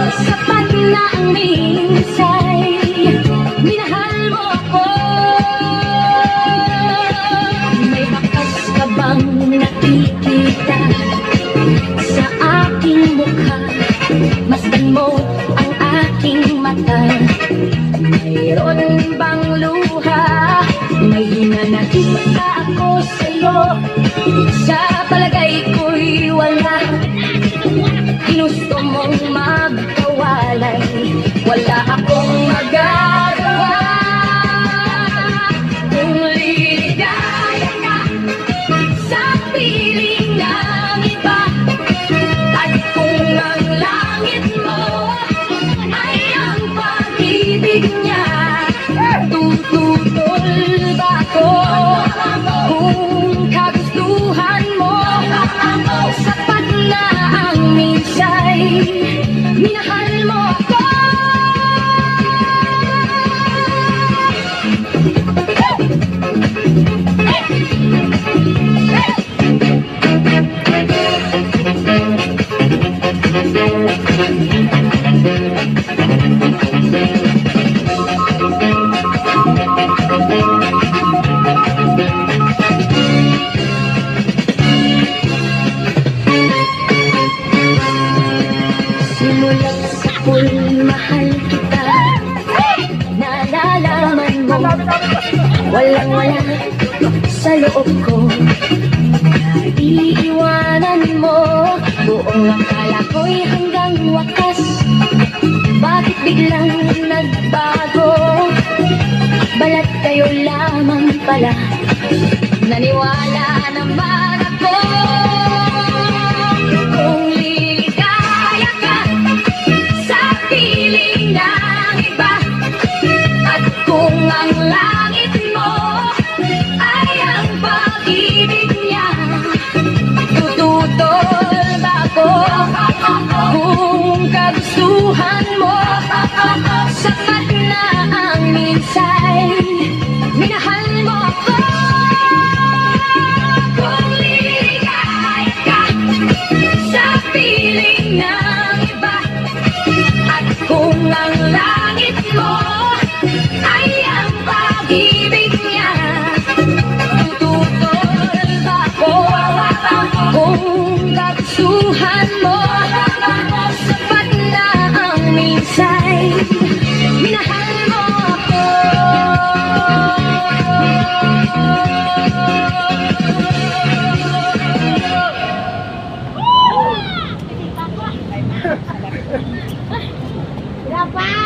Sapat na ang minsay minahal mo ako. May bakas ka bang nakikita sa aking mukha? Masdan mo ang aking mata. Mayroon bang luha? May hinanakit ba ako sa'yo? Sa palagay ko'y wala. Ginusto mong magkawalay, wala akong magagawa. Kung liligaya ka sa piling ng iba, at kung ang langit mo ay ang pag-ibig niya, tututol ba ako? Kung kagustuhan mo, sapat na ang minsay minahal mo ako. Simulat sa pool, mahal kita. Nalalaman mo, walang-wala sa loob ko. Iiwanan mo, buong akala ko'y hanggang wakas. Bakit biglang nagbago? Balat kayo lamang pala. Naniwala naman ako. Kung liligaya ka sa piling ng iba, at kung ang langit mo ay ang pag-ibig niya, tututol ba ako? Kung kagustuhan mo, sapat na ang minsay minahal mo ako. Kung liligaya ka sa piling ng iba, at kung ang langit mo ay ang pag-ibig niya, tututol ba ako? Kung kagustuhan mo, sapat na ang minsay minahal mo ako. Berapa?